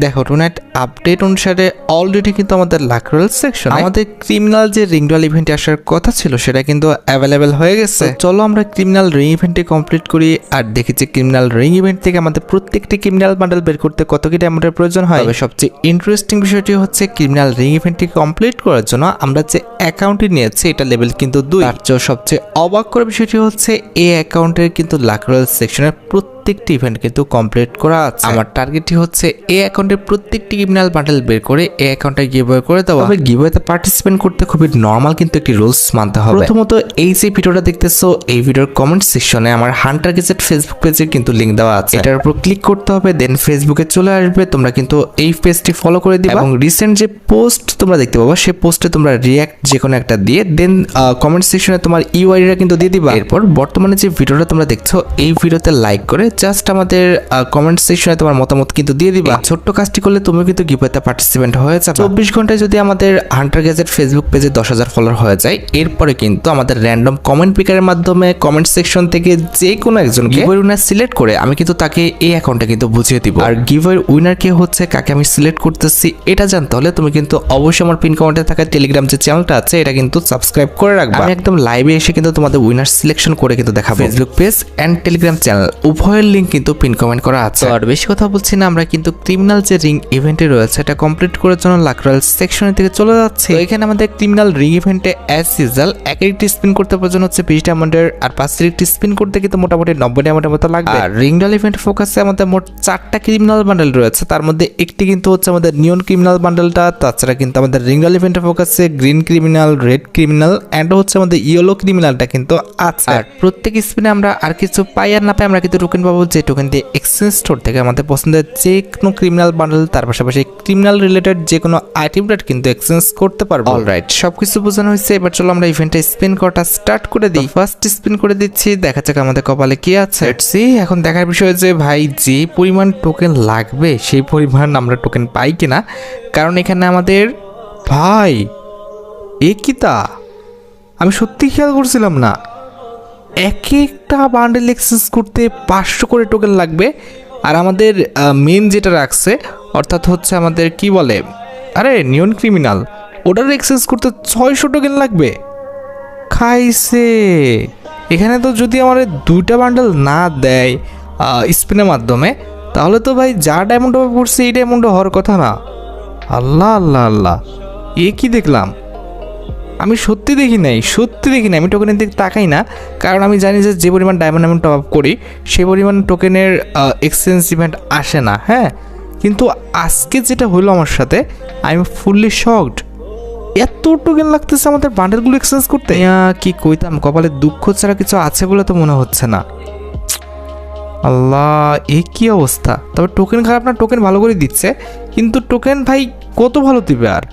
দেখো tonight update অনুসারে already কিন্তু আমাদের লাকরোল সেকশন আমাদের ক্রিমিনাল যে রিং ডুয়াল ইভেন্টে আসার কথা ছিল সেটা কিন্তু অ্যাভেলেবেল হয়ে গেছে। চলো আমরা ক্রিমিনাল রিং ইভেন্টে কমপ্লিট করি আর দেখি যে ক্রিমিনাল রিং ইভেন্ট থেকে আমাদের প্রত্যেকটি ক্রিমিনাল বান্ডেল বের করতে কত কি ডায়মন্ডের প্রয়োজন হয়। তবে সবচেয়ে ইন্টারেস্টিং বিষয়টি হচ্ছে ক্রিমিনাল রিং ইভেন্টটি কমপ্লিট করার জন্য আমরা যে অ্যাকাউন্টটি নিয়েছি এটা লেভেল কিন্তু 2। তার চেয়ে সবচেয়ে অবাক করার বিষয়টি হচ্ছে এই অ্যাকাউন্টের কিন্তু লাকরোল সেকশনের প্রত্যেকটি ইভেন্ট কিন্তু কমপ্লিট করা আছে। আমার টার্গেটটি হচ্ছে এই অ্যাকাউন্টের প্রত্যেকটি ক্রিমিনাল বান্ডেল বের করে এই অ্যাকাউন্টে গিভঅ্যাওয়ে করে দেওয়া। তবে গিভঅ্যাওয়েতে পার্টিসিপেট করতে খুবই নরমাল কিন্তু একটি রুলস মানতে হবে। প্রথমত এই যে ভিডিওটা দেখতেছো এই ভিডিওর কমেন্ট সেকশনে আমার হান্টার গেজেট ফেসবুক পেজের কিন্তু লিংক দেওয়া আছে, এটার উপর ক্লিক করতে হবে, দেন ফেসবুকে চলে আসবে। তোমরা কিন্তু এই পেজটি ফলো করে দিবা এবং রিসেন্ট যে পোস্ট তোমরা দেখতে পাবা সেই পোস্টে তোমরা রিঅ্যাক্ট যে কোনো একটা দিয়ে দেন কমেন্ট সেকশনে তোমার ইউআইডিটা কিন্তু দিয়ে দিবা। এরপর বর্তমানে যে ভিডিওটা তোমরা দেখছো এই ভিডিওতে লাইক করে জাস্ট আমাদের কমেন্ট সেকশনে তোমার মতামত কিন্তু দিয়ে দিবা। ছোট্ট কাজটি করলে তুমি কিন্তু গিভঅ্যাওয়েতে পার্টিসিপেন্ট হয়ে যাবে। 24 ঘন্টায় যদি আমাদের হান্টার গেজেট ফেসবুক পেজে 10,000 ফলোয়ার হয়ে যায় এরপরে কিন্তু আমাদের র্যান্ডম কমেন্ট পিকারের মাধ্যমে কমেন্ট সেকশন থেকে যে কোনো একজনকে গিভঅ্যাওয়ে উইনার সিলেক্ট করে আমি কিন্তু তাকে এই অ্যাকাউন্টে কিন্তু বুঝিয়ে দিব। আর গিভঅ্যাওয়ে উইনার কে হচ্ছে, কাকে আমি সিলেক্ট করতেছি এটা জানতে হলে তুমি কিন্তু অবশ্যই আমার পিন কমেন্টে থাকা টেলিগ্রাম যে চ্যানেলটা আছে এটা কিন্তু সাবস্ক্রাইব করে রাখবা। আমি একদম লাইভে এসে কিন্তু তোমাদের উইনার সিলেকশন করে কিন্তু দেখাবো। Facebook page and Telegram channel উভয়ের লিংক কিন্তু পিন কমেন্ট করা আছে। আর বেশি কথা বলছি না, আমরা কিন্তু ক্রিমিনাল যে রিং ইভেন্টে রয়েছে এটা কমপ্লিট করার জন্য লাকরোল সেকশনের দিকে চলে যাচ্ছে। তো এখানে আমাদের ক্রিমিনাল রিং ইভেন্টে অ্যাজ ইউজুয়াল একটি স্পিন করতে প্রয়োজন হচ্ছে 20 ডায়মন্ডের, আর 5টি স্পিন করতে কিন্তু মোটামুটি 90 ডায়মন্ডের মতো লাগবে। আর রিং ডুয়াল ইভেন্ট ফোকাসে আমাদের মোট 4টা ক্রিমিনাল বান্ডেল রয়েছে, তার মধ্যে একটি কিন্তু হচ্ছে আমাদের নিয়ন ক্রিমিনাল বান্ডেলটা। তাছাড়া কিন্তু আমাদের রিং ডুয়াল ইভেন্টে ফোকাসে green criminal, red criminal and হচ্ছে আমাদের ইয়েলো ক্রিমিনালটা কিন্তু আছে। আর প্রত্যেক স্পিনে আমরা আর কিছু পাই আর না পাই আমরা কিন্তু টোকেন পাবো, যে টোকেন দিয়ে এক্সচেঞ্জ স্টোর থেকে আমাদের পছন্দের যে কোনো ক্রিমিনাল বান্ডেল তার পাশাপাশি ক্রিমিনাল রিলেটেড যে কোনো আইটেমটা কিন্তু এক্সচেঞ্জ করতে পারবো। অলরাইট, সবকিছু বোঝানো হয়েছে, এবার চলো আমরা ইভেন্টে স্পিন করাটা স্টার্ট করে দিই। ফার্স্ট স্পিন করে দিচ্ছি, দেখা যাক আমাদের কপালে কি আছে। এখন দেখার বিষয় যে ভাই যে পরিমাণ টোকেন লাগবে সেই পরিমাণ আমরা টোকেন পাই কিনা, কারণ এখানে আমাদের ভাই কিতা আমি সত্যি খেয়াল করছিলাম না, এক একটা বান্ডেল এক্সচেঞ্জ করতে 500 করে টোকেন লাগবে। আর আমাদের মেন যেটা রাখছে অর্থাৎ হচ্ছে আমাদের কি বলে আরে নিয়ন ক্রিমিনাল, ওটার এক্সচেঞ্জ করতে 600 টোকেন লাগবে। খাইছে এখানে তো যদি আমার 2টা বান্ডেল না দেয় স্পিনের মাধ্যমে তাহলে তো ভাই যা ডায়মন্ড পড়ছে এই ডায়মন্ড হওয়ার কথা না। আল্লাহ আল্লাহ আল্লাহ, কি দেখলাম আমি সত্যি দেখি নাই, আমি টোকেনের দিকে তাকাই না, কারণ আমি জানি যে পরিমাণ ডায়মন্ড আমি টপ আপ করি সেই পরিমাণ টোকেনের এক্সচেঞ্জ ইভেন্ট আসে না। হ্যাঁ, কিন্তু আজকে যেটা হলো আমার সাথে আই এম ফুললি শকড। এত টোকেন লাগতেছে আমাদের বান্ডেলগুলো এক্সচেঞ্জ করতে, কি কইতাম, কপালে দুঃখ ছাড়া কিছু আছে বলে তো মনে হচ্ছে না। আল্লাহ, কি অবস্থা। তবে টোকেন খারাপ না, টোকেন ভালো করে দিচ্ছে, কিন্তু টোকেন ভাই কত ভালো দিবে, আর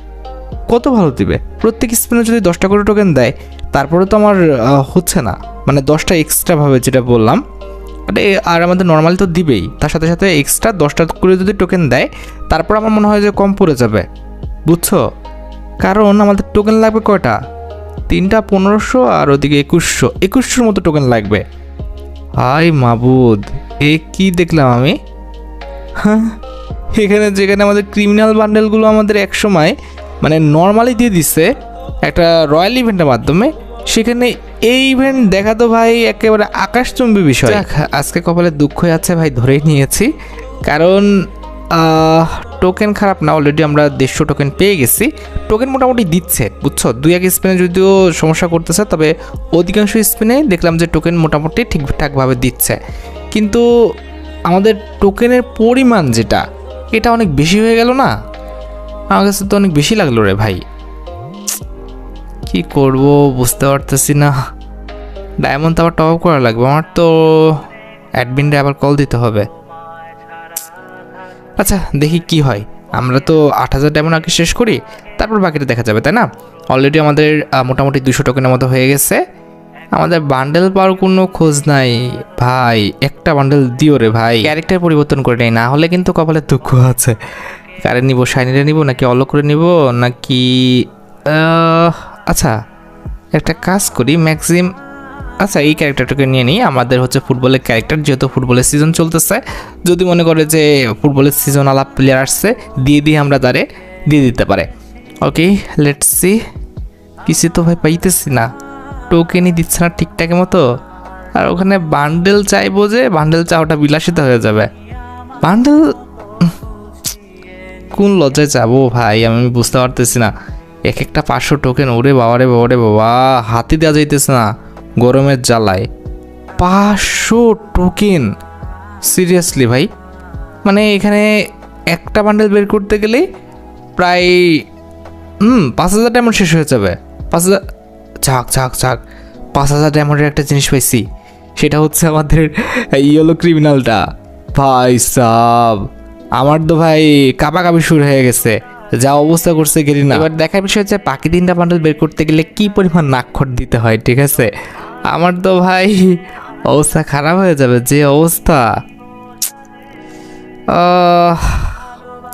কত ভালো দিবে। প্রত্যেক স্পিনে যদি 10টা করে টোকেন দেয় তারপরে তো আমার হচ্ছে না, মানে 10টা এক্সট্রা ভাবে যেটা বললাম, আর আমাদের নর্মালি তো দিবেই, তার সাথে সাথে এক্সট্রা 10টা করে যদি টোকেন দেয় তারপর আমার মনে হয় যে কম পড়ে যাবে, বুঝছো। কারণ আমাদের টোকেন লাগবে কয়টা, 3টা 1500 আর ওদিকে 2100 মতো টোকেন লাগবে। হাই মাবুদ, কি দেখলাম আমি। হ্যাঁ, যেখানে আমাদের ক্রিমিনাল বান্ডেলগুলো আমাদের এক সময় মানে নর্মালি দিয়ে দিচ্ছে একটা রয়্যাল ইভেন্টের মাধ্যমে, সেখানে এই ইভেন্ট দেখা তো ভাই একেবারে আকাশচুম্বী বিষয়। আজকে কপালে দুঃখই আছে ভাই, ধরেই নিয়েছি, কারণ টোকেন খারাপ না, অলরেডি আমরা 150 টোকেন পেয়ে গেছি। টোকেন মোটামুটি দিচ্ছে, বুঝছো। 2-1 স্পিনে যদিও সমস্যা করতেছে, তবে অধিকাংশ স্পিনে দেখলাম যে টোকেন মোটামুটি ঠিকঠাকভাবে দিচ্ছে। কিন্তু আমাদের টোকেনের পরিমাণ যেটা, এটা অনেক বেশি হয়ে গেল না, আমার কাছে তো অনেক বেশি লাগলো রে ভাই। কি করব বুঝতে পারতেছি না। ডায়মন্ড তো আবার টপ আপ করা লাগবে, আমার তো অ্যাডমিনরে আবার কল দিতে হবে। আচ্ছা দেখি কি হয়, আমরা তো 8000 ডায়মন্ড আগে শেষ করি, তারপর বাকিটা দেখা যাবে, তাই না। অলরেডি আমাদের মোটামুটি 200 টোকেনের মতো হয়ে গেছে। আমাদের বান্ডেল পাওয়ার কোনো খোঁজ নাই ভাই, একটা বান্ডেল দিও রে ভাই। ক্যারেক্টার পরিবর্তন করে নেই, না হলে কিন্তু কপালে দুঃখ আছে। কারে নিব, শাইনিরে নিব নাকি অলো করে নিব নাকি আচ্ছা একটা কাজ করি, আচ্ছা এই ক্যারেক্টারটাকে নিয়ে নিই, আমাদের হচ্ছে ফুটবলের ক্যারেক্টার, যেহেতু ফুটবলের সিজন চলতেছে, যদি মনে করে যে ফুটবলের সিজন আলাপ প্লেয়ার আসছে দিয়ে আমরা তারে দিয়ে দিতে পারে। Okay let's see. কিছু তো ভাই পাইতেছি না, টোকেনই দিচ্ছে না ঠিকঠাকের মতো। আর ওখানে বান্ডেল চাইবো, যে বান্ডেল চাওয়াটা বিলাসিতা হয়ে যাবে। বান্ডেল কোন লজ্জায় যাবো ভাই, আমি বুঝতে পারতেছি না। এক একটা 500 টোকেন, ওরে বাবা রে বাবা রে বাবা, হাতি দেওয়া যাইতেছে না গরমের জ্বালায়। 500 টোকেন, সিরিয়াসলি ভাই? মানে এখানে একটা বান্ডেল বের করতে গেলে প্রায় 5000 ডায়মন্ড শেষ হয়ে যাবে। 5000, ঝাক ঝাক ঝাক, 5000 ডায়মন্ডের একটা জিনিস পাইছি, সেটা হচ্ছে আমাদের ইয়েলো ক্রিমিনালটা। ভাই সাব, আমার তো ভাই কাঁপাকাঁপি শুরু হয়ে গেছে, যা অবস্থা করছে গেরিনা। এবার দেখার বিষয় হচ্ছে বাকি 3টা বান্ডেল বের করতে গেলে কি পরিমাণ নাকখট দিতে হয়, ঠিক আছে? আমার তো ভাই অবস্থা খারাপ হয়ে যাবে, যে অবস্থা।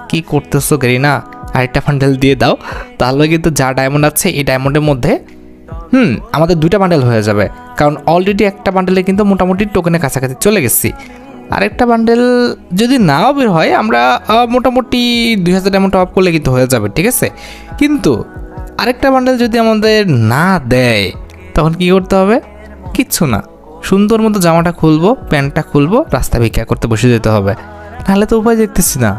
কি করতেছো গেরিনা, আরেকটা বান্ডেল দিয়ে দাও, তাহলে কিন্তু যা ডায়মন্ড আছে এই ডায়মন্ডের মধ্যে আমাদের 2টা বান্ডেল হয়ে যাবে। কারণ অলরেডি একটা বান্ডেলে কিন্তু মোটামুটি টোকেনের কাছাকাছি চলে গেছি। আরেকটা বান্ডেল যদি নাও বের হয়, আমরা মোটামুটি 2000 ডায়মন্ড টপ করলে কিন্তু হয়ে যাবে, ঠিক আছে? কিন্তু আরেকটা বান্ডেল যদি আমাদের না দেয়, তখন কি করতে হবে? কিচ্ছু না, সুন্দর মতো জামাটা খুলবো, প্যান্টটা খুলবো, রাস্তা ভিক্ষা করতে বসে যেতে হবে। নাহলে তো উপায় দেখতেছি না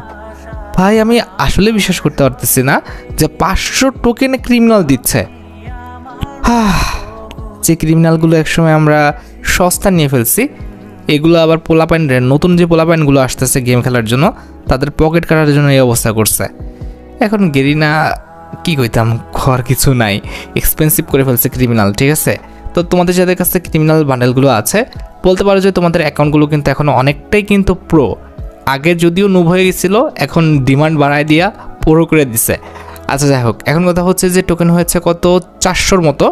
ভাই। আমি আসলে বিশ্বাস করতে পারতেছি না যে 500 টোকেনে ক্রিমিনাল দিচ্ছে। যে ক্রিমিনালগুলো একসময় আমরা সস্তা নিয়ে ফেলছি, এগুলো আবার পোলাপাইনরা, নতুন যে পোলাপাইনগুলো আসতেছে গেম খেলার জন্য, তাদের পকেট কাটার জন্য এই অবস্থা করছে। এখন গেরিনা কি কইতাম, ঘর কিছু নাই, এক্সপেন্সিভ করে ফেলছে ক্রিমিনাল, ঠিক আছে? তো তোমাদের যাদের কাছে ক্রিমিনাল বান্ডেলগুলো আছে, বলতে পারো যে তোমাদের অ্যাকাউন্টগুলো কিন্তু এখন অনেকটাই কিন্তু প্রো। আগে যদিও নুব হয়ে গেছিল, এখন ডিমান্ড বাড়ায় দিয়া পুরো করে দিছে। আচ্ছা যাই হোক, এখন কথা হচ্ছে যে টোকেন হয়েছে কত, 400-র মতো,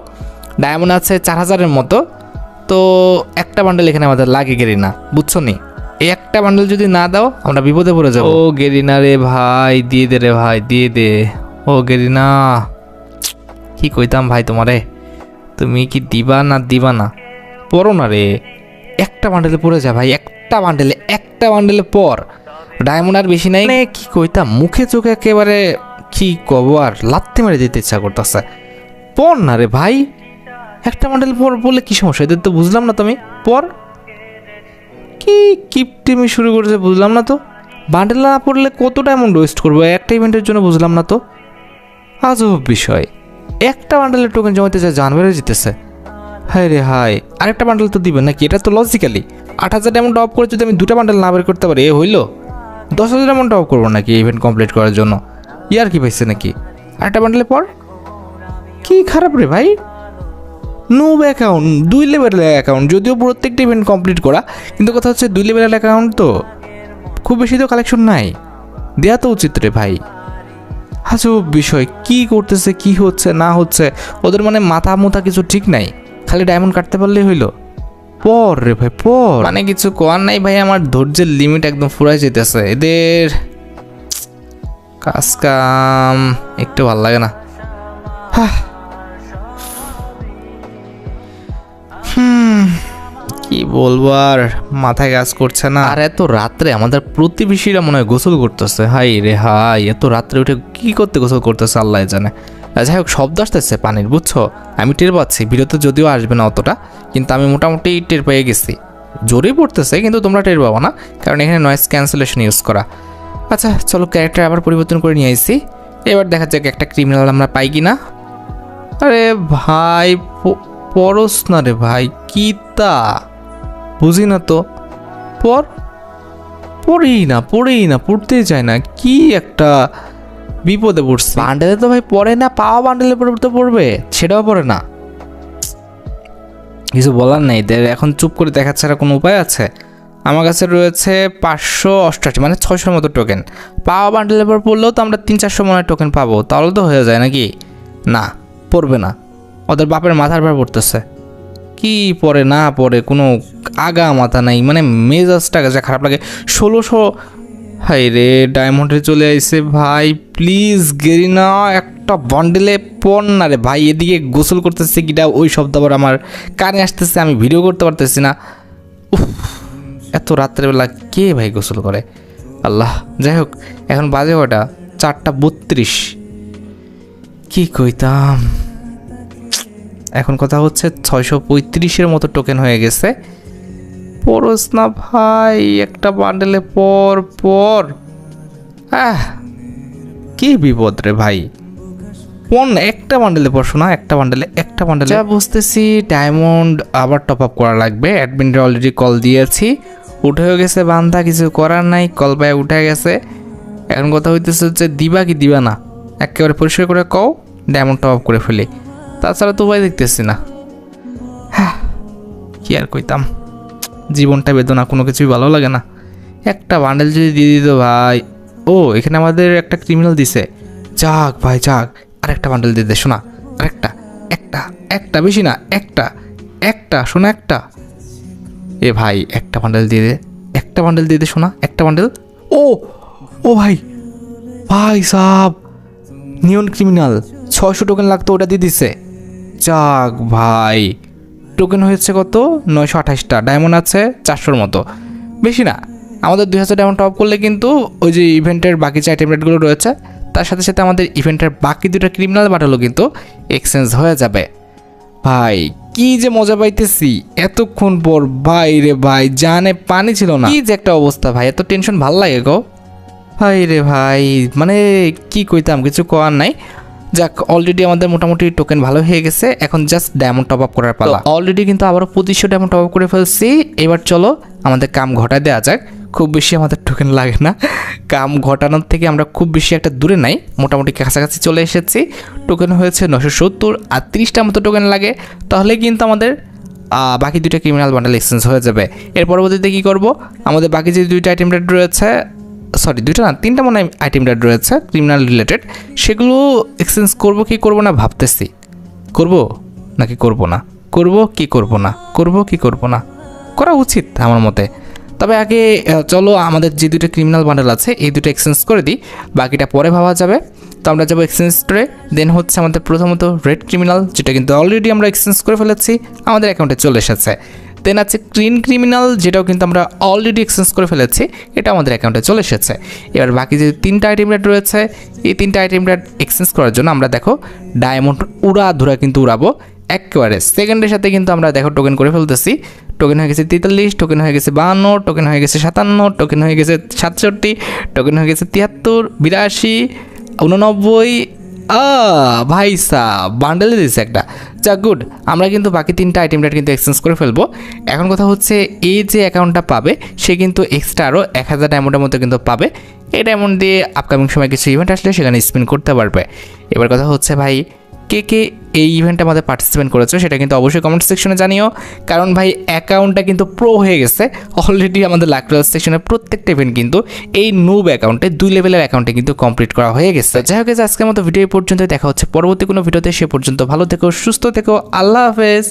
ডায়মন্ড আছে 4000-এর মতো। তো একটা বান্ডেল এখানে আমাদের লাগে গেরিনা, বুঝছো নি? এই একটা বান্ডেল যদি না দাও, আমরা বিপদে পড়ে যাবো। ও গেরিনা রে ভাই, দিয়ে দে রে ভাই, দিয়ে দে। ও গেরিনা, কি কইতাম ভাই তোমারে, তুমি কি দিবা না পড়ো না রে। একটা বান্ডেলে পড়ে যা ভাই, একটা বান্ডেলে পর। ডায়মন্ড আর বেশি নাই, কি কইতাম, মুখে চোখে একেবারে কি কব, আর লাত্তি মেরে দিতে ইচ্ছা করতেছে। পর না রে ভাই, একটা বান্ডেল পর বলে কি সমস্যা, এদের তো বুঝলাম না। তুমি পর, কি কিপটিমি শুরু করেছে বুঝলাম না তো। বান্ডেল না পড়লে কত ডায়মন্ড ওয়েস্ট করবো একটা ইভেন্টের জন্য, বুঝলাম না তো। আজব বিষয়, একটা বান্ডেলের টোকেন জমাতে যা জান বেড়ে যেতেছে। হায় রে হায়, আরেকটা বান্ডেল তো দিবেন নাকি? এটা তো লজিক্যালি 8000 ডায়মন্ড অফ করে যদি আমি 2টা বান্ডেল না বের করতে পারি, এ হইলো 10,000 ডায়মন্ড অফ করবো নাকি ইভেন্ট কমপ্লিট করার জন্য? ইয়ার কি পাইছে নাকি? আরেকটা বান্ডেলে পর, কি খারাপ রে ভাই। নুব অ্যাকাউন্ট, 2 লেভেলের অ্যাকাউন্ট, যদিও প্রত্যেকটা ইভেন্ট কমপ্লিট করা, কিন্তু কথা হচ্ছে 2 লেভেলের অ্যাকাউন্ট, তো খুব বেশি তো কালেকশন নাই, দেয়া তো উচিত রে ভাই। আজব বিষয়, কি করতেছে, কি হচ্ছে না হচ্ছে, ওদের মানে মাথা মুথা কিছু ঠিক নাই, খালি ডায়মন্ড কাটতে পারলেই হইলো। পর রে ভাই পর, মানে কিছু কোয়ার নাই ভাই, আমার ধৈর্যের লিমিট একদম ফুরাই যেতেছে। এদের কাজ কাম একটু ভালো লাগে না। কি বলবো আর, মাথায় কাজ করছে না। আর এত রাত্রে আমাদের প্রতিবেশীরা মনে হয় গোসল করতেছে। হাই রে হাই, এত রাত্রে উঠে কি করতে গোসল করতেছে আল্লাহ জানে। যাই হোক, শব্দ আসতেছে পানির, বুঝছো? আমি টের পাচ্ছি, ভিডিওতে যদিও আসবে না অতটা, কিন্তু আমি মোটামুটি টের পেয়ে গেছি। জোরেই পড়তেছে, কিন্তু তোমরা টের পাবো না, কারণ এখানে নয়েজ ক্যান্সেলেশন ইউজ করা। আচ্ছা চলো, ক্যারেক্টার আবার পরিবর্তন করে নিয়ে আসছি। এবার দেখা যাক একটা ক্রিমিনাল আমরা পাই কি না। আরে ভাই পরস না রে ভাই, কি তা বুঝি না তো। পড়েই না পড়তেই চায় না, কি একটা বিপদে পড়ছে। বান্ডেলে তো ভাই পড়ে না, পাওয়া বান্ডেলের পরিবর্তে পড়বে, সেটাও পড়ে না। কিছু বলার নেই, এখন চুপ করে দেখা ছাড়া কোনো উপায় আছে? আমার কাছে রয়েছে 588, মানে 600 মতো টোকেন। পাওয়া বান্ডেলের পর পড়লেও তো আমরা 300-400 মনে টোকেন পাবো, তাহলে তো হয়ে যায় নাকি? না, পড়বে না, ওদের বাপের মাথার ভার পড়তেছে। কি পড়ে না পড়ে কোনো আগা মাথা নাই, মানে মেজাজটা যা খারাপ লাগে। হাই রে, ডায়মন্ডে চলে আইছে ভাই। প্লিজ গেরিনা একটা বান্ডেলে পড় না রে ভাই। এদিকে গোসল করতেছে কিটা ওই শব্দ আবার আমার কানে আসতেছে, আমি ভিডিও করতে পারতেছি না। উফ, এত রাত্রেবেলা কে ভাই গোসল করে আল্লাহ। যাই হোক, এখন বাজে কটা? 4:32। কি কইতাম, এখন কথা হচ্ছে 635-এর মতো টোকেন হয়ে গেছে। পড়োস না ভাই একটা বান্ডেলে পর পর। কি বিপদ রে ভাই, একটা বান্ডেলে পড়ছো না, একটা বান্ডেলে যা বুঝতেছি ডায়মন্ড আবার টপ আপ করা লাগবে। অ্যাডমিনরা অলরেডি কল দিয়েছি, উঠে গেছে বান্ধা, কিছু করার নাই, কল পায়ে উঠে গেছে। এখন কথা হইতেছে হচ্ছে দিবা কি দিবা না, একেবারে পরিষ্কার করে কও, ডায়মন্ড টপ আপ করে ফেলি। তাছাড়া তো ভাই দেখতেছি না। কি আর কইতাম, জীবনটা বেদনা, কোনো কিছুই ভালো লাগে না। একটা বান্ডেল যদি দিয়ে দিত ভাই। ও, এখানে আমাদের একটা ক্রিমিনাল দিছে, যাক ভাই যাক। আরেকটা বান্ডেল দিয়ে দে শোনা, আরেকটা, একটা বেশি না, একটা শোনা, একটা। এ ভাই একটা বান্ডেল দিয়ে দে শোনা, একটা বান্ডেল। ও ভাই সাব, নিয়ন ক্রিমিনাল 600 টোকেন লাগতো, ওটা দিয়ে দিছে। যাক ভাই, টোকেন হয়েছে কত? 928টা। ডায়মন্ড আছে 400-র মতো, বেশি না। আমাদের 2000 ডায়মন্ড টপ করলে কিন্তু ওই যে ইভেন্টের বাকি যে আইটেম রেটগুলো রয়েছে তার সাথে সাথে আমাদের ইভেন্টের বাকি দুটো ক্রিমিনাল বাটলও কিন্তু এক্সচেঞ্জ হয়ে যাবে। ভাই কি যে মজা পাইতেছি এতক্ষণ পর, ভাই রে ভাই, জানে পানি ছিল না। কি যে একটা অবস্থা ভাই, এত টেনশন ভাল লাগে গো ভাই রে ভাই, মানে কি কইতাম, কিছু করার নাই। যাক, অলরেডি আমাদের মোটামুটি টোকেন ভালো হয়ে গেছে, এখন জাস্ট ডায়মন্ড টপ আপ করার পালা। অলরেডি কিন্তু আবারও 2500 ডায়মন্ড টপ আপ করে ফেলছি। এবার চলো আমাদের কাম ঘটায় দেওয়া যাক। খুব বেশি আমাদের টোকেন লাগে না, কাম ঘটানোর থেকে আমরা খুব বেশি একটা দূরে নাই, মোটামুটি কাছাকাছি চলে এসেছি। টোকেন হয়েছে 970, আর 30টা মতো টোকেন লাগে, তাহলে কিন্তু আমাদের বাকি দুইটা ক্রিমিনাল বান্ডেল এক্সচেঞ্জ হয়ে যাবে। এর পরবর্তীতে কী করব, আমাদের বাকি যে দুইটা আইটেম রেট রয়েছে, সরি দুইটা না, 3টা মনে হয় আইটেম রেট রয়েছে ক্রিমিনাল রিলেটেড, সেগুলো এক্সচেঞ্জ করব কি করব না ভাবতেছি। করব নাকি করব না, করব কি করব না, করা উচিত আমার মতে। তবে আগে চলো আমাদের যে দুটো ক্রিমিনাল বান্ডেল আছে এই দুটো এক্সচেঞ্জ করে দিই, বাকিটা পরে ভাবা যাবে। তো আমরা যাবো এক্সচেঞ্জ স্টোরে। দেন হচ্ছে আমাদের প্রথমত রেড ক্রিমিনাল, যেটা কিন্তু অলরেডি আমরা এক্সচেঞ্জ করে ফেলেছি, আমাদের অ্যাকাউন্টে চলে এসেছে। দেন আছে ক্লিন ক্রিমিনাল, যেটাও কিন্তু আমরা অলরেডি এক্সচেঞ্জ করে ফেলেছি, এটা আমাদের অ্যাকাউন্টে চলে এসেছে। এবার বাকি যে 3টা আইটেম রেট রয়েছে, এই 3টা আইটেম রেট এক্সচেঞ্জ করার জন্য আমরা দেখো ডায়মন্ড উড়াধুরা কিন্তু উড়াবো একেবারে সেকেন্ডের সাথে। কিন্তু আমরা দেখো টোকেন করে ফেলতেছি। টোকেন হয়ে গেছে 43, টোকেন হয়ে গেছে 52, টোকেন হয়ে গেছে 57, টোকেন হয়ে গেছে 67, টোকেন হয়ে গেছে 73, 82, 89। ভাই সাহ, বান্ডেলে দিয়েছে একটা। যাক গুড, আমরা কিন্তু বাকি 3টা আইটেম রেট কিন্তু এক্সচেঞ্জ করে ফেলবো। এখন কথা হচ্ছে এই যে অ্যাকাউন্টটা পাবে সে কিন্তু এক্সট্রা আরও 1000 ডায়মন্ডের মতো কিন্তু পাবে। এই ডায়মন্ড দিয়ে আপকামিং সময় কিছু ইভেন্ট আসলে সেখানে স্পিন করতে পারবে। এবার কথা হচ্ছে ভাই, কে এই ইভেন্টে আমাদের পার্টিসিপেট করেছো সেটা কিন্তু অবশ্যই কমেন্ট সেকশনে জানিও, কারণ ভাই অ্যাকাউন্টটা কিন্তু প্রো হয়ে গেছে অলরেডি। আমাদের লাকরাল সেকশনের প্রত্যেকটা ইভেন্ট কিন্তু এই নুব অ্যাকাউন্টে 2 লেভেলের অ্যাকাউন্টে কিন্তু কমপ্লিট করা হয়ে গেছে। যাই হোক, আজকের মতো ভিডিও পর্যন্ত, দেখা হচ্ছে পরবর্তী কোনো ভিডিওতে। সে পর্যন্ত ভালো থেকো, সুস্থ থেকো, আল্লাহ হাফেজ।